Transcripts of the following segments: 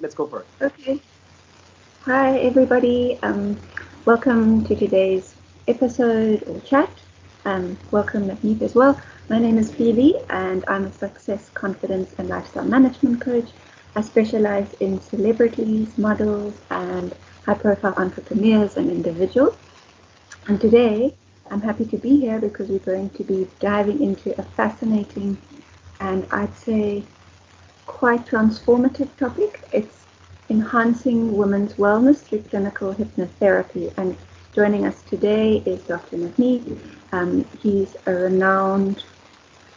let's go for it. Okay. Hi, everybody. Welcome to today's episode or chat. Welcome, Navneet, as well. My name is Phoebe, and I'm a success, confidence, and lifestyle management coach. I specialize in celebrities, models, and high-profile entrepreneurs and individuals. And today, I'm happy to be here because we're going to be diving into a fascinating and I'd say quite transformative topic. It's enhancing women's wellness through clinical hypnotherapy. And joining us today is Dr. Navneet. He's a renowned,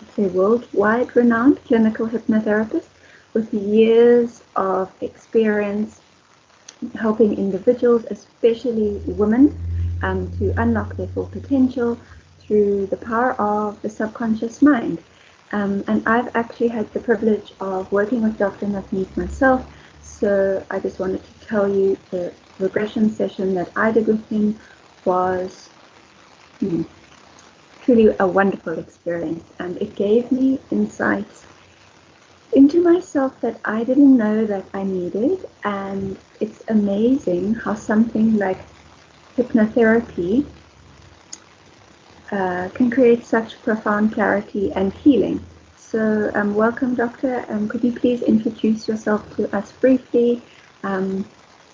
I'd say worldwide renowned clinical hypnotherapist with years of experience helping individuals, especially women, to unlock their full potential through the power of the subconscious mind. And I've actually had the privilege of working with Dr. Navneet myself, so I just wanted to tell you the regression session that I did with him was truly a wonderful experience, and it gave me insights into myself that I didn't know that I needed. And it's amazing how something like hypnotherapy can create such profound clarity and healing. So welcome, Doctor. Could you please introduce yourself to us briefly?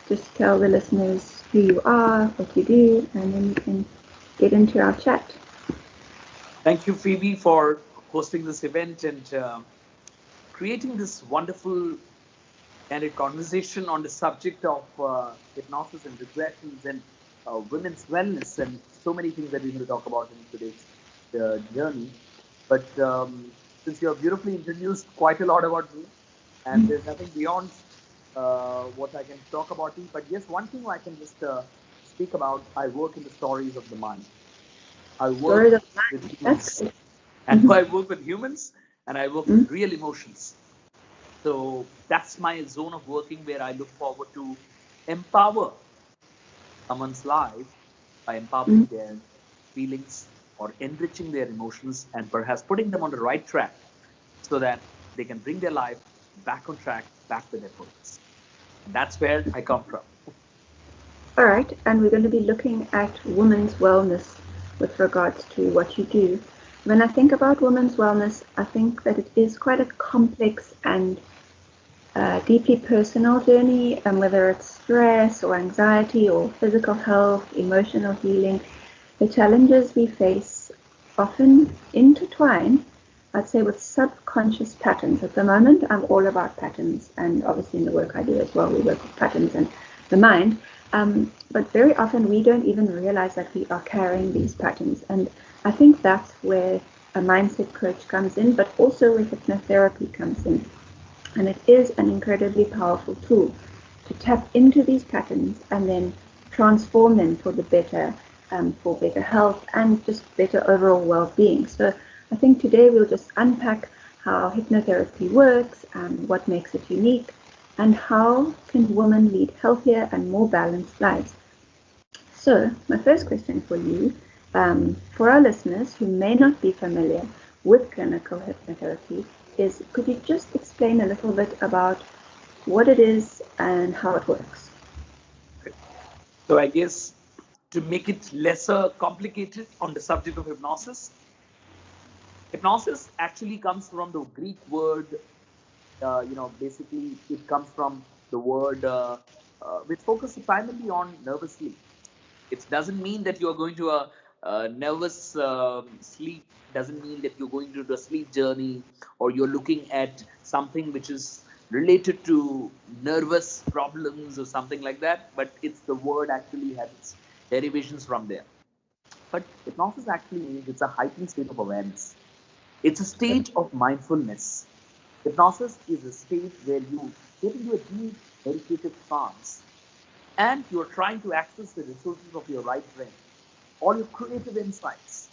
Just tell the listeners who you are, what you do, and then we can get into our chat. Thank you, Phoebe, for hosting this event and creating this wonderful candid conversation on the subject of hypnosis and regressions and women's wellness and so many things that we're going to talk about in today's journey. But since you have beautifully introduced quite a lot about me, and there's nothing beyond what I can talk about you. But yes, one thing I can just speak about, I work in the stories of the mind. I work Stories of with mind. That's humans, great. and I work with humans, and I work Mm-hmm. with real emotions. So that's my zone of working where I look forward to empower someone's life by empowering their feelings or enriching their emotions and perhaps putting them on the right track so that they can bring their life back on track, back to their purpose. And that's where I come from. All right, and we're going to be looking at women's wellness with regards to what you do. When I think about women's wellness, I think that it is quite a complex and deeply personal journey, and whether it's stress or anxiety or physical health, emotional healing, the challenges we face often intertwine, I'd say, with subconscious patterns. At the moment, I'm all about patterns, and obviously in the work I do as well, we work with patterns and the mind. But very often we don't even realize that we are carrying these patterns. And I think that's where a mindset coach comes in, but also where hypnotherapy comes in. And it is an incredibly powerful tool to tap into these patterns and then transform them for better health and just better overall well-being. So I think today we'll just unpack how hypnotherapy works and what makes it unique, and how can women lead healthier and more balanced lives. So my first question for you, for our listeners who may not be familiar with clinical hypnotherapy, is could you just explain a little bit about what it is and how it works? So I guess to make it lesser complicated on the subject of hypnosis, hypnosis actually comes from the Greek word, basically it comes from the word which focuses primarily on nervous sleep. It doesn't mean that you're going to a nervous sleep, doesn't mean that you're going to do a sleep journey or you're looking at something which is related to nervous problems or something like that. But it's the word actually has its derivations from there. But hypnosis actually means it's a heightened state of awareness. It's a state of mindfulness. Hypnosis is a state where you get into a deep meditative trance and you're trying to access the resources of your right brain, all your creative insights.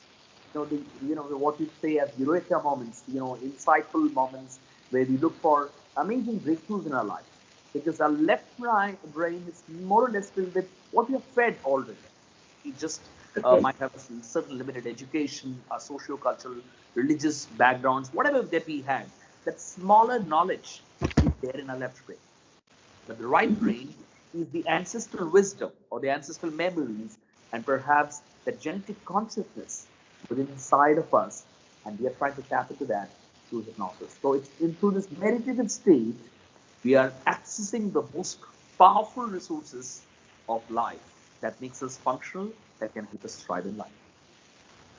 What we say as eureka moments, insightful moments where we look for amazing breakthroughs in our life. Because our left brain is more or less filled with what we have fed already. We just Okay. might have a certain limited education, our socio-cultural, religious backgrounds, whatever that we had. That smaller knowledge is there in our left brain. But the right brain is the ancestral wisdom or the ancestral memories and perhaps the genetic consciousness within inside of us. And we are trying to tap into that through hypnosis. So it's through this meditative state, we are accessing the most powerful resources of life that makes us functional, that can help us thrive in life.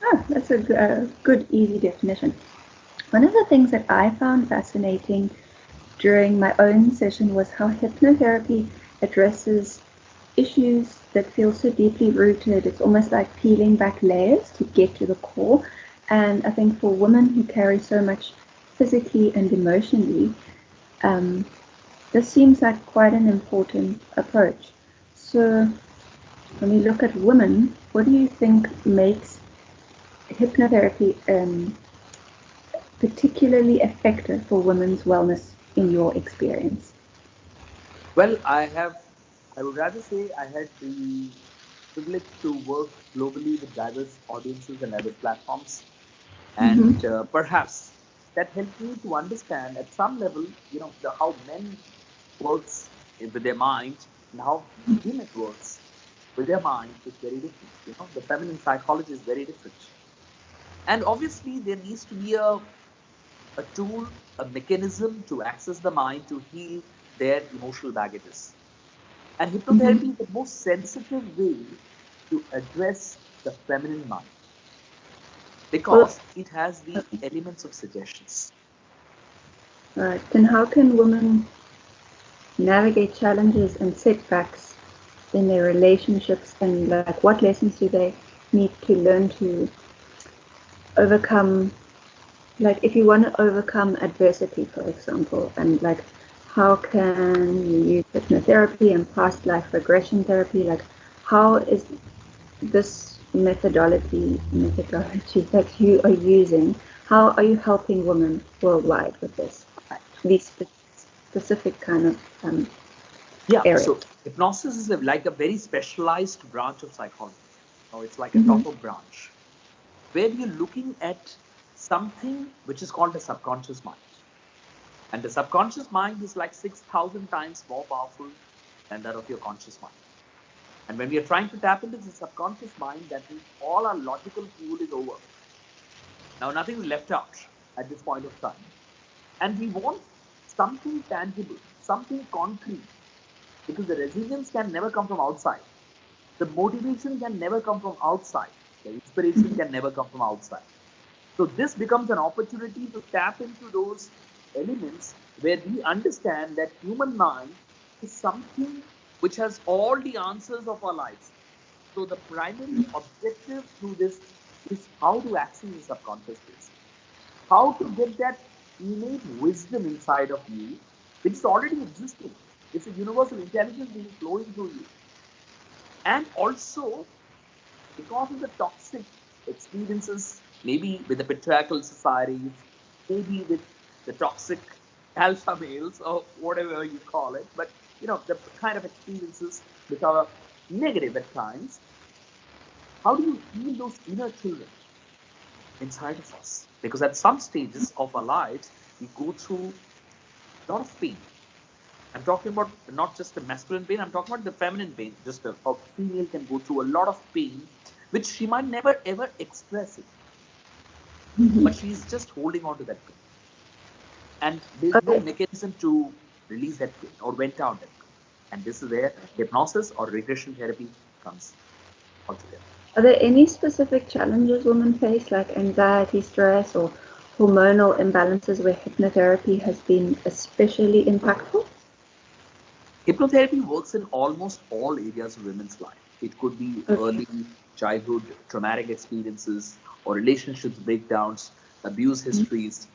Ah, that's a good, easy definition. One of the things that I found fascinating during my own session was how hypnotherapy addresses issues that feel so deeply rooted. It's almost like peeling back layers to get to the core. And I think for women who carry so much physically and emotionally, this seems like quite an important approach. So when we look at women, what do you think makes hypnotherapy particularly effective for women's wellness in your experience? Well, I would rather say I had the privilege to work globally with diverse audiences and diverse platforms. And Mm-hmm. perhaps that helped me to understand at some level, how men works with their mind and how women works with their mind is very different. The feminine psychology is very different. And obviously, there needs to be a tool, a mechanism to access the mind to heal their emotional baggages. And hypnotherapy Mm-hmm. is the most sensitive way to address the feminine mind Well, because it has the elements of suggestions. right. Then how can women navigate challenges and setbacks in their relationships, and like what lessons do they need to learn to overcome, like if you want to overcome adversity, for example, and like how can you use hypnotherapy and past life regression therapy, like how is this methodology that you are using, how are you helping women worldwide with this, these specific kind of Yeah, areas? so hypnosis is like a very specialized branch of psychology. It's like a Mm-hmm. top of branch where you're looking at something which is called the subconscious mind. And the subconscious mind is like 6,000 times more powerful than that of your conscious mind. And when we are trying to tap into the subconscious mind, that means all our logical fuel is over. Now, nothing is left out at this point of time. And we want something tangible, something concrete, because the resilience can never come from outside. The motivation can never come from outside. The inspiration can never come from outside. So this becomes an opportunity to tap into those elements where we understand that human mind is something which has all the answers of our lives. So the primary objective through this is how to access the subconscious space, how to get that innate wisdom inside of you, which is already existing. It's a universal intelligence being flowing through you. And also, because of the toxic experiences, maybe with the patriarchal societies, maybe with the toxic alpha males or whatever you call it, but the kind of experiences which are negative at times, how do you heal those inner children inside of us? Because at some stages of our lives, we go through a lot of pain. I'm talking about not just the masculine pain, I'm talking about the feminine pain. Just a female can go through a lot of pain, which she might never ever express it, but she's just holding on to that pain. And there's no Okay. mechanism to release that pain or vent out that pain. And this is where hypnosis or regression therapy comes altogether. Are there any specific challenges women face, like anxiety, stress, or hormonal imbalances where hypnotherapy has been especially impactful? Hypnotherapy works in almost all areas of women's life. It could be Okay. early childhood traumatic experiences or relationships breakdowns, abuse histories,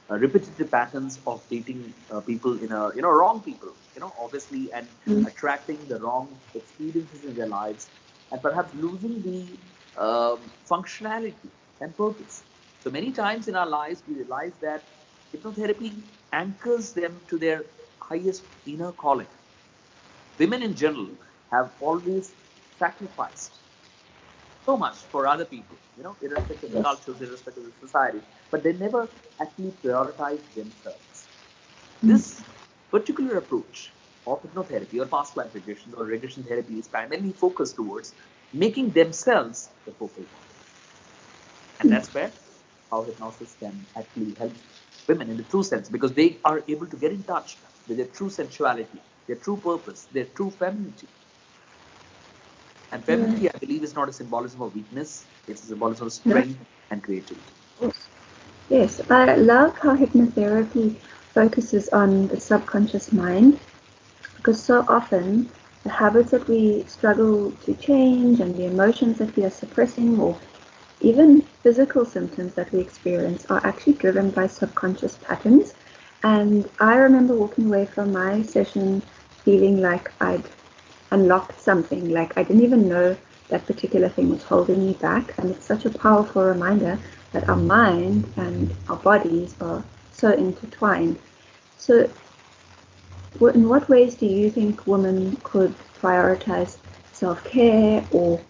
repetitive patterns of dating people in a wrong people, obviously, and Mm-hmm. attracting the wrong experiences in their lives, and perhaps losing the functionality and purpose. So many times in our lives, we realize that hypnotherapy anchors them to their highest inner calling. Women in general have always sacrificed so much for other people, irrespective of the Yes. cultures, irrespective of the society, but they never actually prioritize themselves. Mm-hmm. This particular approach of hypnotherapy or past life regression or regression therapy is primarily focused towards making themselves the focal point. And that's where how hypnosis can actually help women in the true sense, because they are able to get in touch with their true sensuality, their true purpose, their true femininity. And Right. femininity, I believe, is not a symbolism of weakness, it's a symbolism of No. strength and creativity. Yes, I love how hypnotherapy focuses on the subconscious mind, because so often the habits that we struggle to change and the emotions that we are suppressing, or even physical symptoms that we experience, are actually driven by subconscious patterns. And I remember walking away from my session feeling like I'd unlocked something, like I didn't even know that particular thing was holding me back. And it's such a powerful reminder that our mind and our bodies are so intertwined. So, in what ways do you think women could prioritize self care or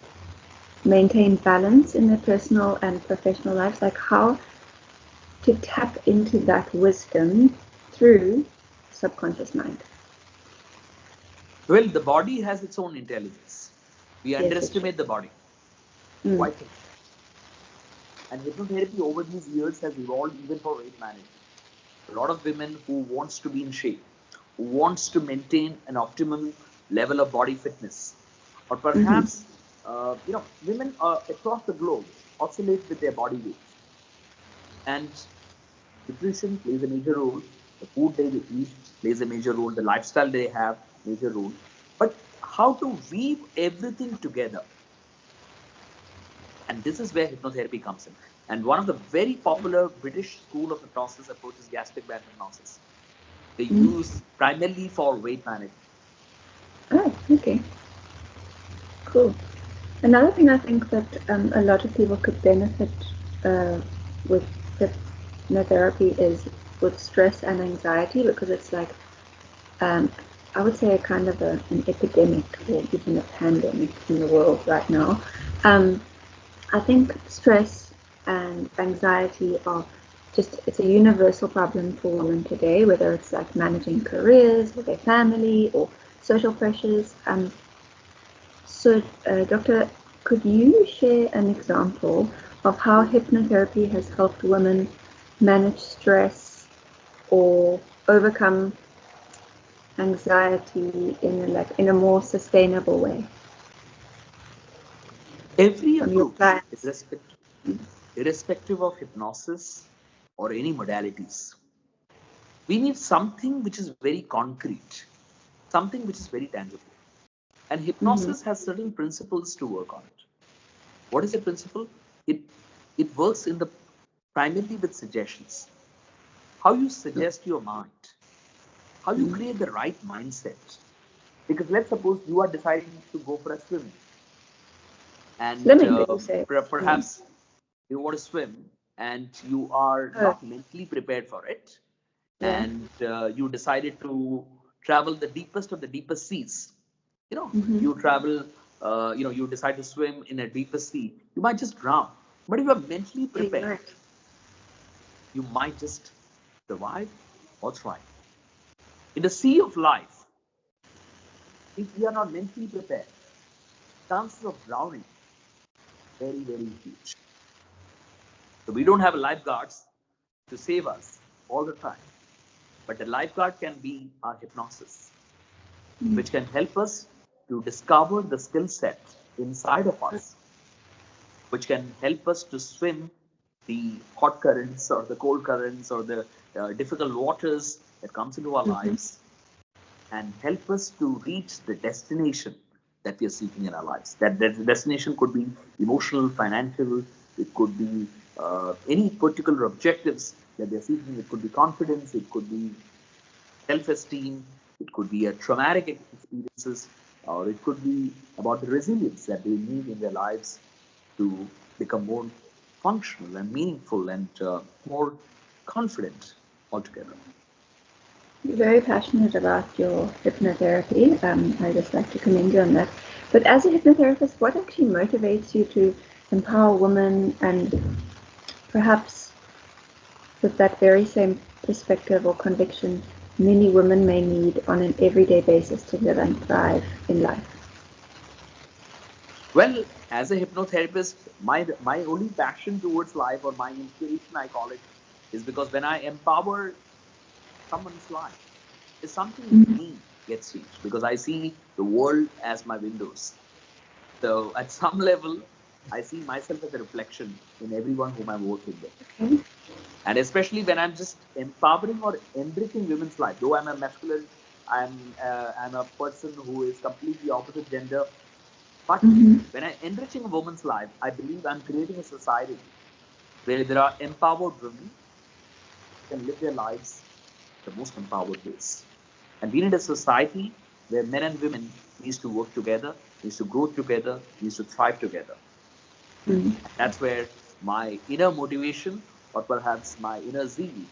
maintain balance in their personal and professional lives? Like, how to tap into that wisdom through subconscious mind? Well, the body has its own intelligence. We Yes, it's true. underestimate the body Mm. quite a bit. And hypnotherapy over these years has evolved even for weight management. A lot of women who wants to be in shape, who wants to maintain an optimum level of body fitness, or Mm-hmm. perhaps women across the globe oscillate with their body weights, and nutrition plays a major role. The food they eat plays a major role. The lifestyle they have major role. But how to weave everything together, and this is where hypnotherapy comes in. And one of the very popular British school of hypnosis approach is gastric band hypnosis. They Mm. use primarily for weight management. Oh, okay, cool. Another thing I think that a lot of people could benefit uh, with hypnotherapy is with stress and anxiety, because it's like, um, I would say, a kind of an epidemic or even a pandemic in the world right now. Um, I think stress and anxiety are just, it's a universal problem for women today, whether it's like managing careers with their family or social pressures. So, Doctor, could you share an example of how hypnotherapy has helped women manage stress or overcome anxiety in a more sustainable way Every from your approach, clients? irrespective of hypnosis or any modalities, we need something which is very concrete, something which is very tangible. And Mm-hmm. hypnosis has certain principles to work on it. What is the principle? It it works in the primarily with suggestions. How you suggest your mind, how you create the right mindset. Because let's suppose you are deciding to go for a swimming, and Slimming, did you say? Slimming. perhaps you want to swim and you are Oh, not mentally prepared for it, yeah. and you decided to travel the deepest of the deepest seas. Mm-hmm. You travel, you decide to swim in a deepest sea, you might just drown. But if you are mentally Yeah, you're prepared, right. you might just survive or thrive. In the sea of life, if we are not mentally prepared, chances of drowning very, very huge. So we don't have lifeguards to save us all the time. But the lifeguard can be our hypnosis, Mm. which can help us to discover the skill set inside of us, which can help us to swim the hot currents or the cold currents or the difficult waters that comes into our Mm-hmm. lives, and help us to reach the destination that we are seeking in our lives. That destination could be emotional, financial, it could be any particular objectives that they're seeking. It could be confidence, it could be self-esteem, it could be a traumatic experiences, or it could be about the resilience that they need in their lives to become more functional and meaningful and more confident altogether. You're very passionate about your hypnotherapy. I just like to commend you on that. But as a hypnotherapist, what actually motivates you to empower women, and perhaps with that very same perspective or conviction, many women may need on an everyday basis to live and thrive in life? Well, as a hypnotherapist, my only passion towards life, or my inspiration, I call it, is because when I empower someone's life, is something in Mm-hmm. me gets changed, because I see the world as my windows. So at some level, I see myself as a reflection in everyone whom I'm working with. Okay. And especially when I'm just empowering or enriching women's life, though I'm a masculine, I'm a person who is completely opposite gender. But Mm-hmm. when I'm enriching a woman's life, I believe I'm creating a society where there are empowered women who can live their lives the most empowered ways. And we need a society where men and women needs to work together, needs to grow together, needs to thrive together. Mm-hmm. And that's where my inner motivation, or perhaps my inner zeal,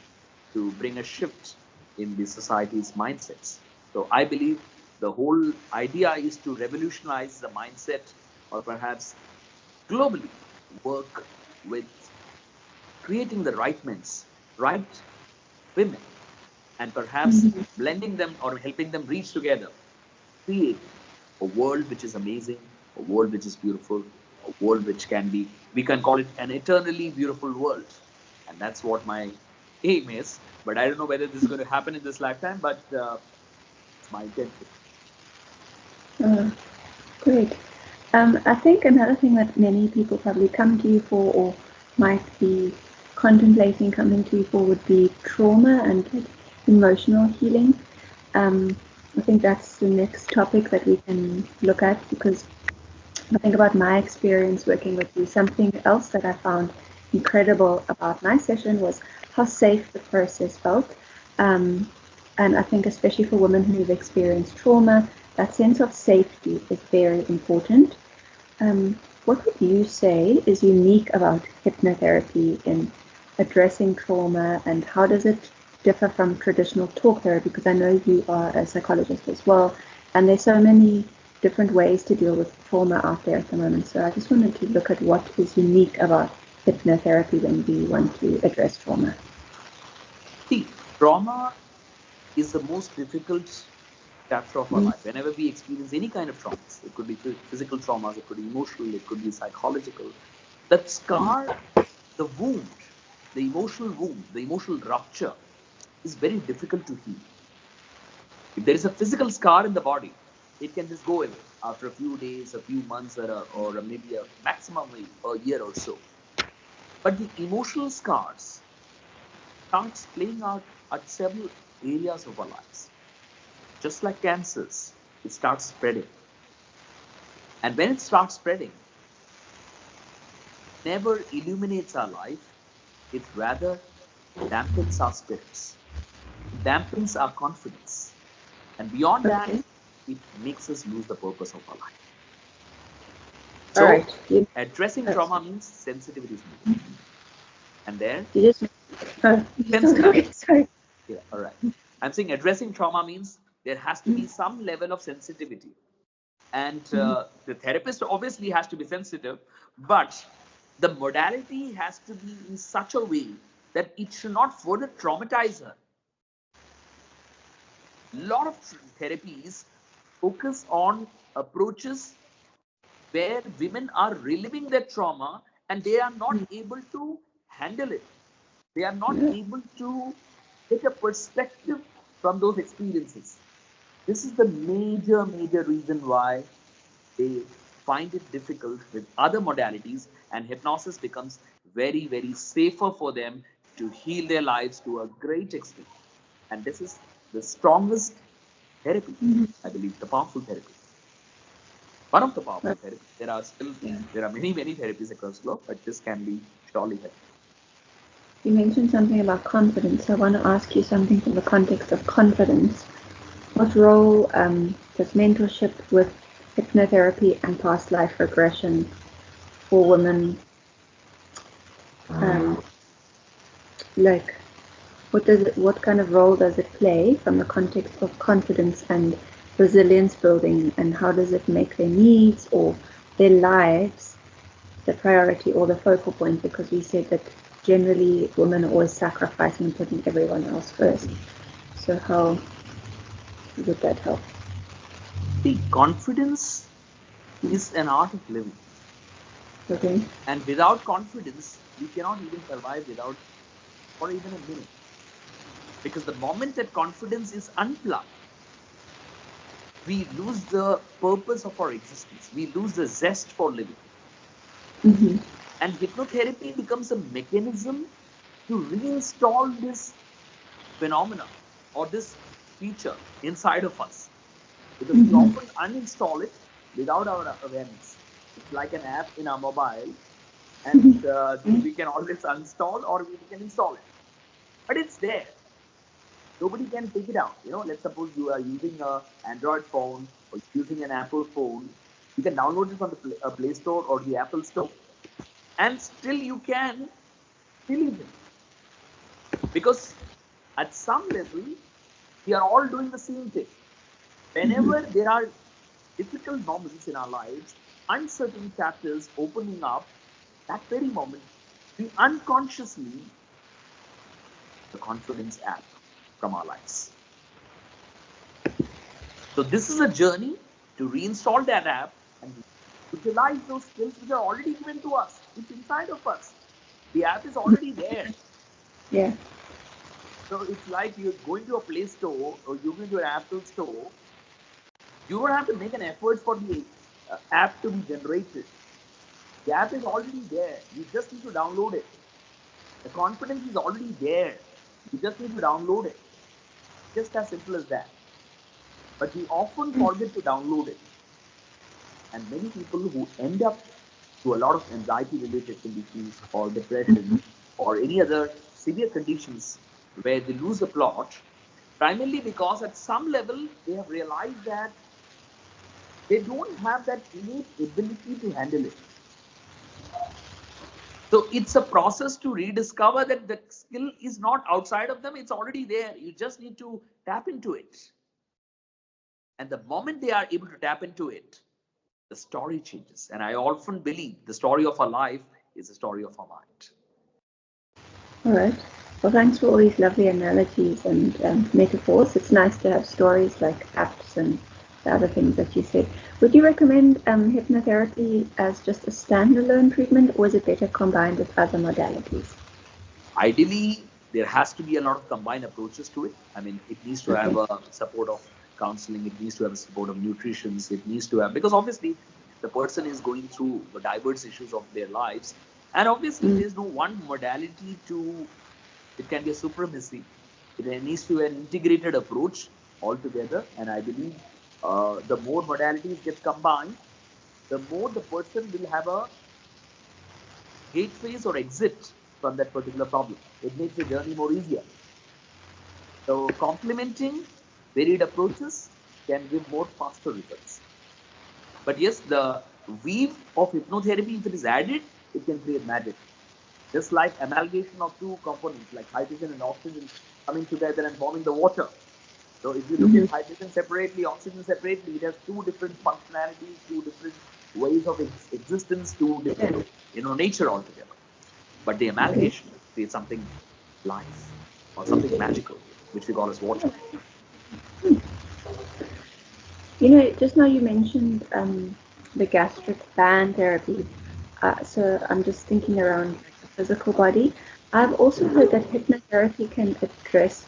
to bring a shift in the society's mindsets. So I believe the whole idea is to revolutionize the mindset, or perhaps globally work with creating the right men's, right women, and perhaps Mm-hmm. blending them or helping them reach together, create a world which is amazing, a world which is beautiful, a world which can be, we can call it an eternally beautiful world. And that's what my aim is. But I don't know whether this is going to happen in this lifetime, but it's my intention. Uh, Great. I think another thing that many people probably come to you for, or might be contemplating coming to you for, would be trauma and like, emotional healing. I think that's the next topic that we can look at, because I think about my experience working with you. Something else that I found incredible about my session was how safe the process felt. Um, and I think, especially for women who've experienced trauma, that sense of safety is very important. What would you say is unique about hypnotherapy in addressing trauma, and how does it differ from traditional talk therapy? Because I know you are a psychologist as well, and there's so many different ways to deal with trauma out there at the moment. So I just wanted to look at what is unique about hypnotherapy when we want to address trauma. See, trauma is the most difficult chapter of our Mm. life. Whenever we experience any kind of traumas, it could be physical traumas, it could be emotional, it could be psychological. That scar, the wound, the emotional rupture is very difficult to heal. If there is a physical scar in the body, it can just go away after a few days, a few months, or maybe a maximum a year or so. But the emotional scars starts playing out at several areas of our lives. Just like cancers, it starts spreading. And when it starts spreading, never illuminates our life, it rather dampens our spirits, it dampens our confidence. And beyond that, Okay. it makes us lose the purpose of our life. All right. So, addressing trauma means sensitivity is needed. And there, You just. Oh, you still sensitivity, okay? Sorry. yeah, all right. I'm saying addressing trauma means there has to be some level of sensitivity. And Mm-hmm. the therapist obviously has to be sensitive, but the modality has to be in such a way that it should not further traumatize her. A lot of therapies focus on approaches where women are reliving their trauma and they are not able to handle it. They are not Yeah. able to get a perspective from those experiences. This is the major reason why they find it difficult with other modalities, and hypnosis becomes very safer for them to heal their lives to a great extent. And this is the strongest therapy, Mm-hmm. I believe, the powerful therapy. One of the powerful Right. therapies. Yeah. There are many therapies across the globe, but this can be surely helpful. You mentioned something about confidence. So I want to ask you something from the context of confidence. What role does mentorship with hypnotherapy and past life regression for women, um, like what kind of role does it play from the context of confidence and resilience building, and how does it make their needs or their lives the priority or the focal point? Because we said that generally women are always sacrificing and putting everyone else first. So how would that help? See, confidence is an art of living. Okay. And without confidence, we cannot even survive without for even a minute. Because the moment that confidence is unplugged, we lose the purpose of our existence. We lose the zest for living. Mm-hmm. And hypnotherapy becomes a mechanism to reinstall this phenomena or this feature inside of us. Because we Mm-hmm. often uninstall it without our awareness. It's like an app in our mobile, and we can always uninstall or we can install it. But it's there. Nobody can take it out. Let's suppose you are using an Android phone or using an Apple phone. You can download it from the Play Store or the Apple Store, and still you can believe it. Because at some level, we are all doing the same thing. Whenever there are difficult moments in our lives, uncertain chapters opening up, that very moment, we unconsciously the confidence app from our lives. So this is a journey to reinstall that app and utilize those skills which are already given to us. It's inside of us. The app is already there. Yeah. So it's like you're going to a Play Store or you're going to an Apple Store. You don't have to make an effort for the app to be generated. The app is already there. You just need to download it. The confidence is already there. You just need to download it. Just as simple as that. But we often forget to download it. And many people who end up to a lot of anxiety related conditions or depression or any other severe conditions where they lose the plot, primarily because at some level they have realized that they don't have that innate ability to handle it. So it's a process to rediscover that the skill is not outside of them, it's already there. You just need to tap into it. And the moment they are able to tap into it, the story changes. And I often believe the story of our life is the story of our mind. All right. Well, thanks for all these lovely analogies and metaphors. It's nice to have stories like apps and the other things that you said. Would you recommend hypnotherapy as just a standalone treatment, or is it better combined with other modalities? Ideally, there has to be a lot of combined approaches to it. I mean, it needs to have Okay. a support of counseling, it needs to have a support of nutrition, it needs to have, because obviously the person is going through the diverse issues of their lives. And obviously, there's no one modality to, it can be a supremacy. It needs to be an integrated approach altogether. And I believe the more modalities get combined, the more the person will have a gateways or exit from that particular problem. It makes the journey more easier. So complementing varied approaches can give more faster results. But yes, the weave of hypnotherapy, if it is added, it can create magic. Just like amalgamation of two components like hydrogen and oxygen coming together and forming the water. So if you look at hydrogen separately, oxygen separately, it has two different functionalities, two different ways of existence, two different nature altogether. But the Okay. amalgamation creates something life or something magical, which we call as water. Just now you mentioned the gastric band therapy. So I'm just thinking around the physical body. I've also heard that hypnotherapy can address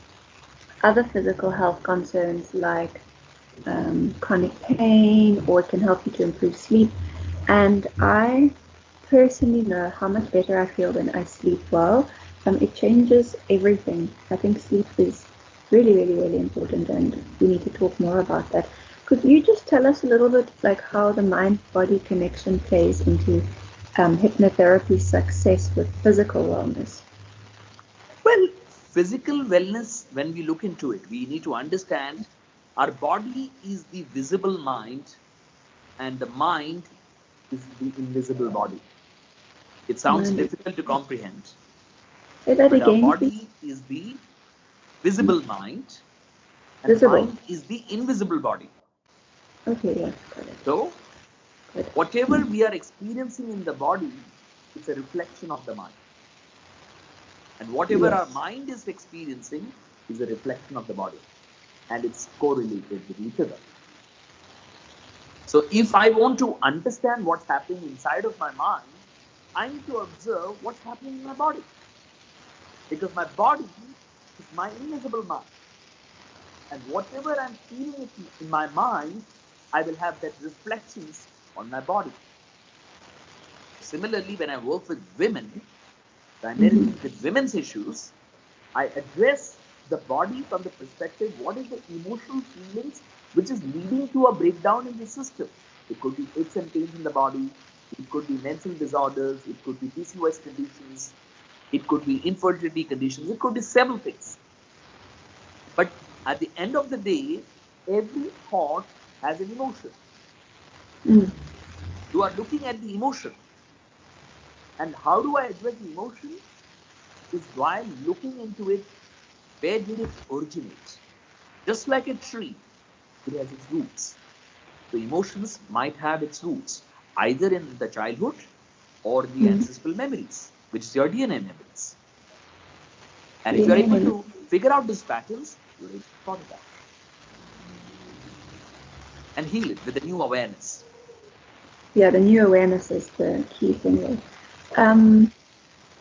other physical health concerns like chronic pain, or it can help you to improve sleep. And I personally know how much better I feel when I sleep well. It changes everything. I think sleep is really, really, really important, and we need to talk more about that. Could you just tell us a little bit like how the mind-body connection plays into hypnotherapy success with physical wellness? Well, physical wellness, when we look into it, we need to understand our body is the visible mind and the mind is the invisible body. It sounds Mind. difficult to comprehend, Say that but our again, please. body is the visible mind and the Visible. mind is the invisible body. Okay, yeah, got it. So, Good. whatever we are experiencing in the body, it's a reflection of the mind. And whatever our Yes. mind is experiencing is a reflection of the body, and it's correlated with each other. So if I want to understand what's happening inside of my mind, I need to observe what's happening in my body, because my body is my invisible mind, and whatever I'm feeling in my mind, I will have that reflections on my body. Similarly, when I work with women, primarily with women's issues, I address the body from the perspective, what is the emotional feelings which is leading to a breakdown in the system. It could be aches and pains in the body, it could be mental disorders, it could be PCOS conditions, it could be infertility conditions, it could be several things. But at the end of the day, every thought has an emotion. You are looking at the emotion. And how do I address the emotion? Is while looking into it, where did it originate? Just like a tree, it has its roots. So emotions might have its roots either in the childhood or the ancestral memories, which is your DNA memories. And if you are able to figure out these patterns, you're able to sort it out and heal it with a new awareness. Yeah, the new awareness is the key thing there.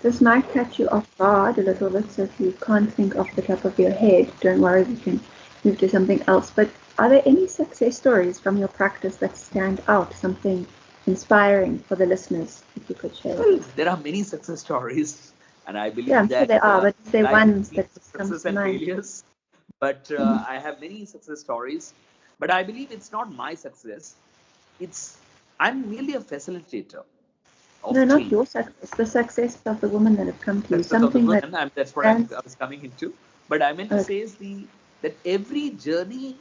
This might catch you off guard a little bit, so if you can't think off the top of your head, don't worry, we can move to something else. But are there any success stories from your practice that stand out, something inspiring for the listeners, if you could share? Well, there are many success stories, and I believe I'm that sure there are, but is there one that comes success to and mind? failures. But I have many success stories. But I believe it's not my success. I'm merely a facilitator. No, not your success, the success of the women that have come to you. Success of the Something women, that's what I was coming into. But I meant to say is that every journey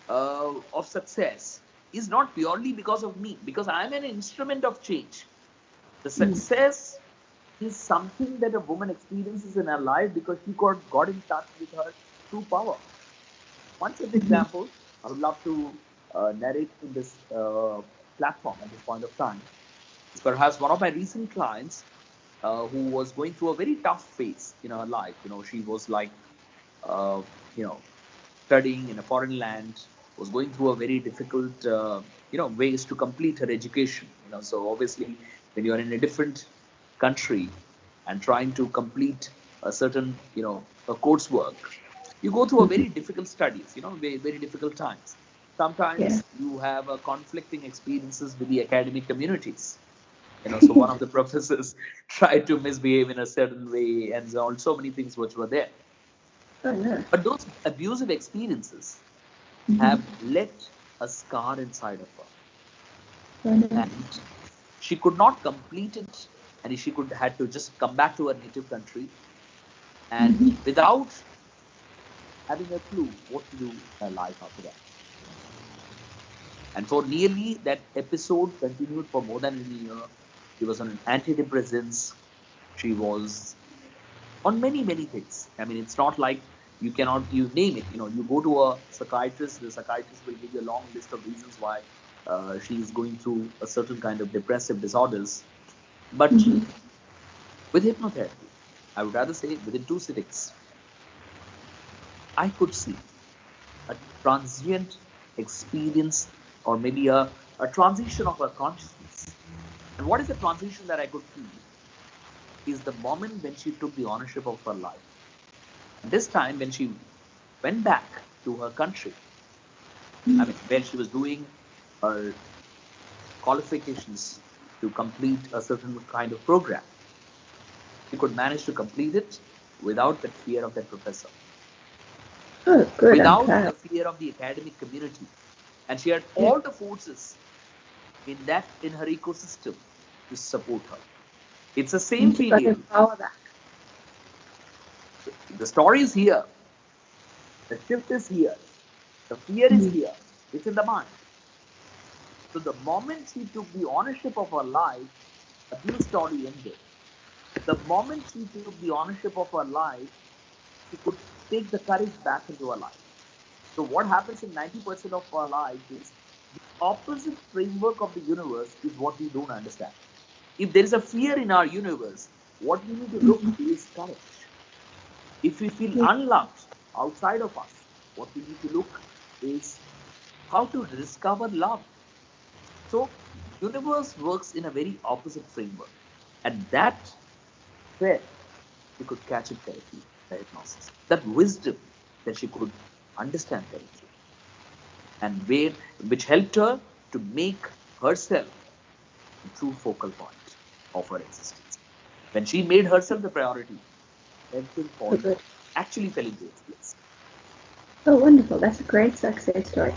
of success is not purely because of me, because I'm an instrument of change. The success is something that a woman experiences in her life because she got in touch with her true power. One such example I would love to narrate in this platform at this point of time is perhaps one of my recent clients who was going through a very tough phase in her life. She was like, uh, you know, studying in a foreign land, was going through a very difficult, ways to complete her education. So obviously, when you are in a different country and trying to complete a certain, a coursework, you go through a very difficult studies, very, very difficult times. Sometimes you have conflicting experiences with the academic communities. So one of the professors tried to misbehave in a certain way, and so many things which were there. But those abusive experiences have left a scar inside of her. And she could not complete it, and she had to just come back to her native country, and without having a clue what to do in her life after that. And for nearly that episode continued for more than a year. She was on antidepressants. She was on many, many things. I mean, it's not like you name it. You go to a psychiatrist, the psychiatrist will give you a long list of reasons why she is going through a certain kind of depressive disorders. But with hypnotherapy, I would rather say within 2 sittings, I could see a transient experience, or maybe a transition of her consciousness. And what is the transition that I could feel? Is the moment when she took the ownership of her life. And this time, when she went back to her country, I mean, where she was doing her qualifications to complete a certain kind of program, she could manage to complete it without the fear of that professor. Oh, good. Without the fear of the academic community. And she had all the forces in her ecosystem to support her. It's the same female. The story is here. The shift is here. The fear is here. It's in the mind. So the moment she took the ownership of her life, abuse story ended. The moment she took the ownership of her life, she could take the courage back into her life. So what happens in 90% of our life is the opposite framework of the universe is what we don't understand. If there is a fear in our universe, what we need to look is courage. If we feel unloved, outside of us. What we need to look is how to discover love. So, universe works in a very opposite framework, and that where she could catch it correctly, the hypnosis, that wisdom that she could understand correctly, and where which helped her to make herself the true focal point of her existence. When she made herself the priority, everything Oh, good. actually fell into its place. Oh, wonderful. That's a great success story.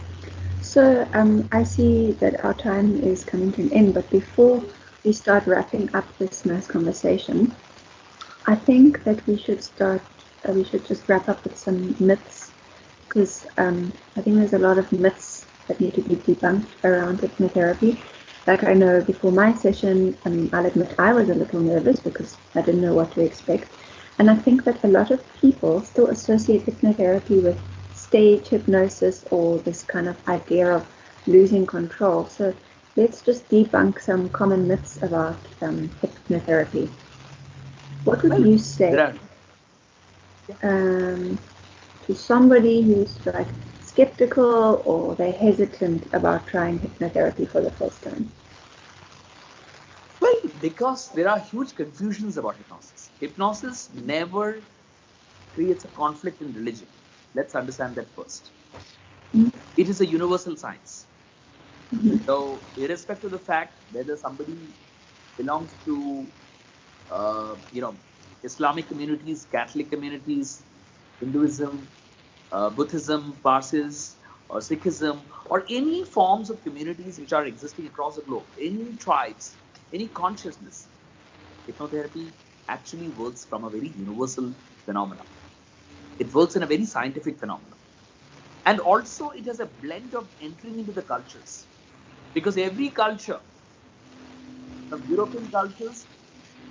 So I see that our time is coming to an end, but before we start wrapping up this nice conversation, I think that we should just wrap up with some myths, because I think there's a lot of myths that need to be debunked around hypnotherapy. Like I know before my session, I'll admit I was a little nervous because I didn't know what to expect. And I think that a lot of people still associate hypnotherapy with stage hypnosis or this kind of idea of losing control. So let's just debunk some common myths about hypnotherapy. What would you say to somebody who's like skeptical or they're hesitant about trying hypnotherapy for the first time? Well, because there are huge confusions about hypnosis. Hypnosis never creates a conflict in religion. Let's understand that first. Mm-hmm. It is a universal science. Mm-hmm. So, irrespective of the fact whether somebody belongs to, Islamic communities, Catholic communities, Hinduism, Buddhism, Parsis, or Sikhism, or any forms of communities which are existing across the globe, any tribes, any consciousness, hypnotherapy actually works from a very universal phenomenon. It works in a very scientific phenomenon. And also, it has a blend of entering into the cultures. Because every culture, from European cultures,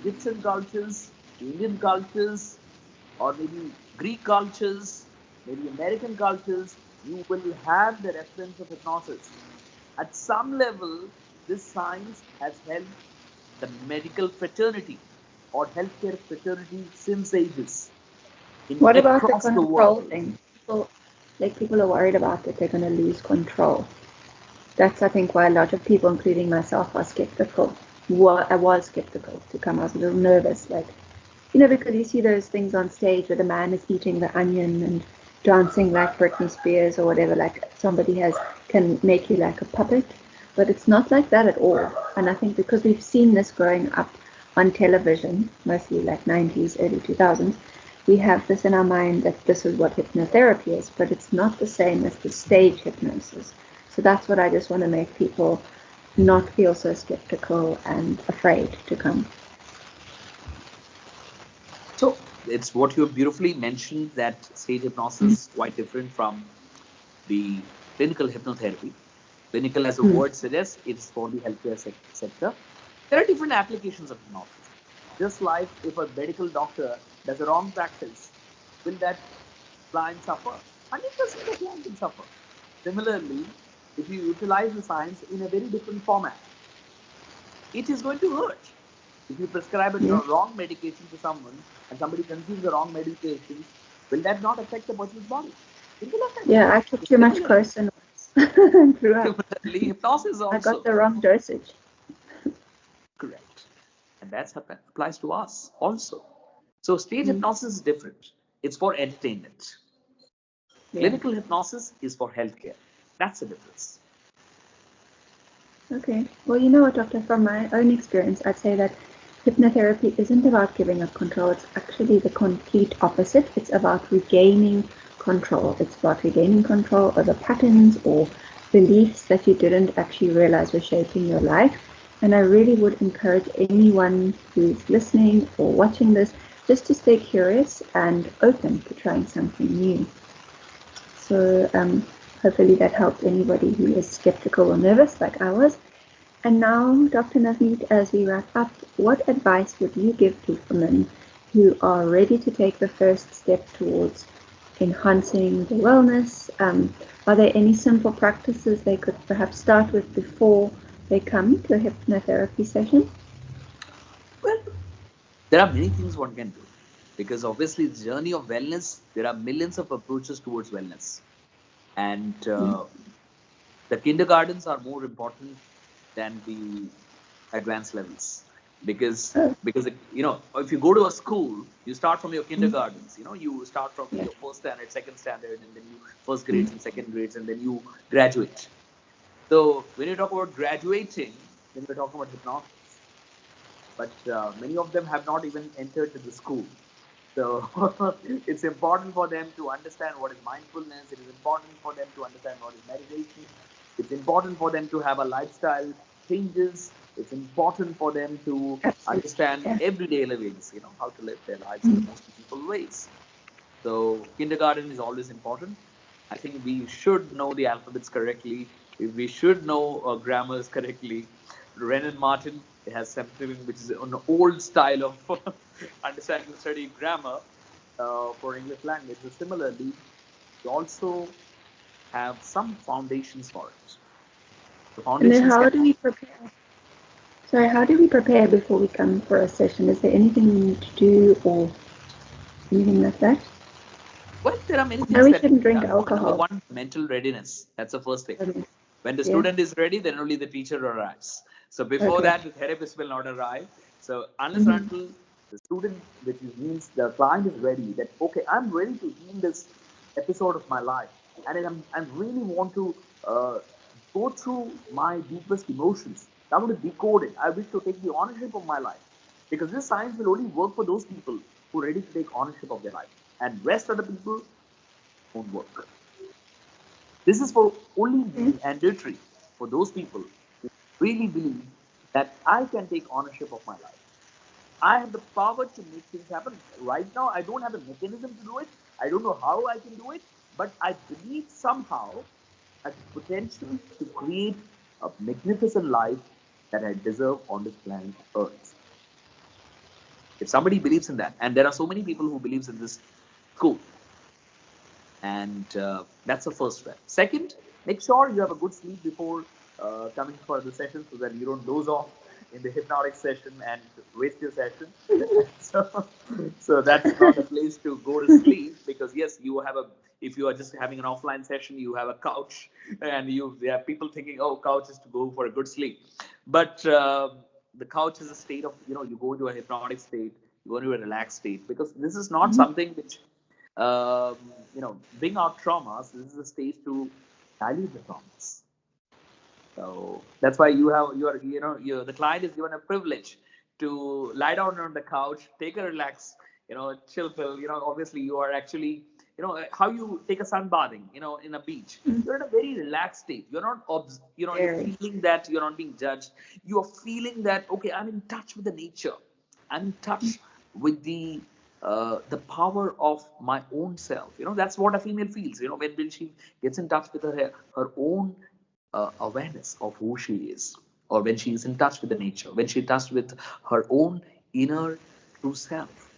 Egyptian cultures, Indian cultures, or maybe Greek cultures, maybe American cultures, you will have the reference of hypnosis. At some level, this science has helped the medical fraternity or healthcare fraternity since ages What about the across the control world. thing? People are worried about that they're going to lose control. That's, I think, why a lot of people, including myself, are skeptical. I was skeptical to come. I was a little nervous, because you see those things on stage where the man is eating the onion and dancing like Britney Spears or whatever, like somebody can make you like a puppet. But it's not like that at all. And I think because we've seen this growing up on television, mostly like 90s, early 2000s, we have this in our mind that this is what hypnotherapy is, but it's not the same as the stage hypnosis. So that's what I just want to make people not feel so skeptical and afraid to come. So it's what you beautifully mentioned, that stage hypnosis is quite different from the clinical hypnotherapy. Clinical, as the word suggests, it's for the healthcare sector. There are different applications of hypnosis. Just like if a medical doctor does a wrong practice, will that client suffer? 100% the client will suffer. Similarly, if you utilize the science in a very different format, it is going to hurt. If you prescribe a wrong medication to someone and somebody consumes the wrong medications, will that not affect the person's body? It will affect. Yeah, I took too much Crocin and threw up. Similarly, hypnosis also. I got the wrong dosage. Correct. And that applies to us also. So stage hypnosis is different. It's for entertainment. Yeah. Clinical hypnosis is for healthcare. That's the difference. Okay. Well, you know what, Doctor, from my own experience, I'd say that hypnotherapy isn't about giving up control. It's actually the complete opposite. It's about regaining control. It's about regaining control over patterns or beliefs that you didn't actually realize were shaping your life. And I really would encourage anyone who's listening or watching this just to stay curious and open to trying something new. So hopefully that helped anybody who is skeptical or nervous like I was. And now, Dr. Navneet, as we wrap up, what advice would you give to women who are ready to take the first step towards enhancing their wellness? Are there any simple practices they could perhaps start with before they come to a hypnotherapy session? Well, there are many things one can do. because obviously the journey of wellness, there are millions of approaches towards wellness, and the kindergartens are more important than the advanced levels, because Oh, if you go to a school, you start from your mm, kindergartens. You start from yeah. your first standard, second standard, and then you first grades and second grades, and then you graduate. So when you talk about graduating, then we're talking about hypnosis, but many of them have not even entered to the school. So it's important for them to understand what is mindfulness. It is important for them to understand what is meditation. It's important for them to have a lifestyle changes. It's important for them to Absolutely. understand Yeah. everyday livings, how to live their lives in the Mm. most meaningful ways. So kindergarten is always important. I think we should know the alphabets correctly. We should know grammars correctly. Ren and Martin, it has something which is an old style of understanding and studying grammar for English language. So similarly, we also have some foundations for it. The And then foundations how can. do we prepare? Sorry, how do we prepare before we come for a session? Is there anything we need to do or anything like that? Well, there are many I know things we that can shouldn't be drink done. Number alcohol. one, mental readiness. That's the first thing. When the Yeah. student is ready, then only the teacher arrives. So before Okay. that, the therapist will not arrive. So unless and Mm-hmm. until the student, which means the client is ready, that okay, I'm ready to heal this episode of my life, and I really want to uh, go through my deepest emotions. I want to decode it. I wish to take the ownership of my life, because this science will only work for those people who are ready to take ownership of their life, and rest of the people won't work. This is for only Okay. mandatory for those people who really believe that I can take ownership of my life. I have the power to make things happen. Right now, I don't have a mechanism to do it. I don't know how I can do it, but I believe somehow I have the potential to create a magnificent life that I deserve on this planet Earth. If somebody believes in that, and there are so many people who believes in this school, and that's the first step. Second, make sure you have a good sleep before coming for the session, so that you don't doze off in the hypnotic session and waste your session. so, so that's not the place to go to sleep, because yes, you have a, if you are just having an offline session, you have a couch, and there are people thinking, oh, couch is to go for a good sleep, but the couch is a state of, you go into a hypnotic state, you go into a relaxed state, because this is not Mm-hmm. something which bring out traumas. This is a stage to dilute the traumas. So that's why the client is given a privilege to lie down on the couch, take a relax, chill pill. Obviously you are actually, how you take a sunbathing, in a beach. Mm-hmm. You're in a very relaxed state. You're not, you're Very. feeling that you're not being judged. You are feeling that, okay, I'm in touch with the nature. I'm in touch with the power of my own self. That's what a female feels. When she gets in touch with her own awareness of who she is, or when she is in touch with the nature, when she's in touch with her own inner true self.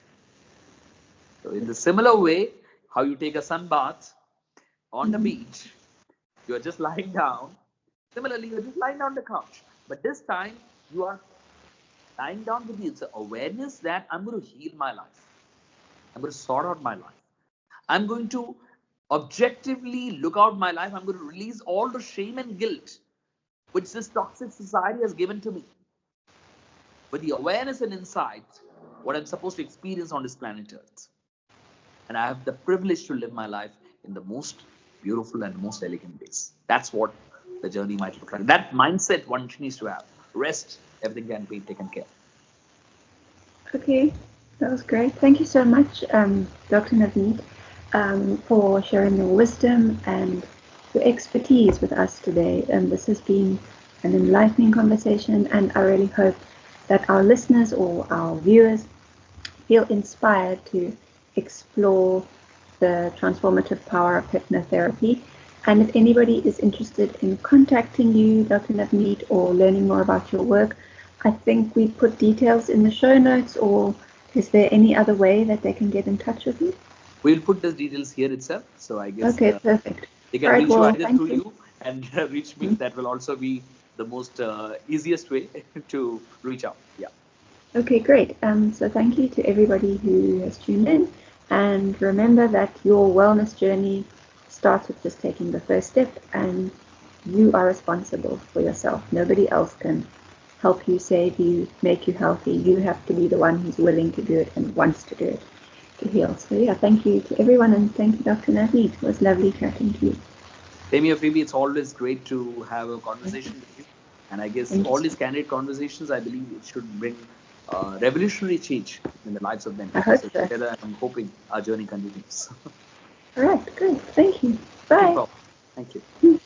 So, in the similar way, how you take a sun bath on the Mm-hmm. beach, you are just lying down. Similarly, you're just lying down on the couch. But this time, you are lying down with the awareness that I'm going to heal my life. I'm going to sort out my life. I'm going to objectively look out my life. I'm going to release all the shame and guilt which this toxic society has given to me, with the awareness and insight what I'm supposed to experience on this planet Earth. And I have the privilege to live my life in the most beautiful and most elegant ways. That's what the journey might look like. That mindset one needs to have. Rest, everything can be taken care of. Okay, that was great. Thank you so much, Dr. Navneet, for sharing your wisdom and your expertise with us today. This has been an enlightening conversation, and I really hope that our listeners or our viewers feel inspired to explore the transformative power of hypnotherapy. And if anybody is interested in contacting you, Dr. Navneet, or learning more about your work, I think we put details in the show notes, or is there any other way that they can get in touch with you? We'll put the details here itself. So I guess Okay, perfect. they All can right, reach you well, either through thank you. you and reach me. That will also be the most easiest way to reach out. Yeah. Okay, great. So thank you to everybody who has tuned in. And remember that your wellness journey starts with just taking the first step, and you are responsible for yourself. Nobody else can help you, save you, make you healthy. You have to be the one who's willing to do it and wants to do it to heal. So yeah, thank you to everyone, and thank you, Dr. Navneet. It was lovely chatting to you. Same here, Phoebe. It's always great to have a conversation with you. And I guess Thank all you. these candid conversations, I believe it should bring revolutionary change in the lives of men. I hope So so. together, I'm hoping our journey continues. All right, great. Thank you. Looking Bye. forward. Thank you.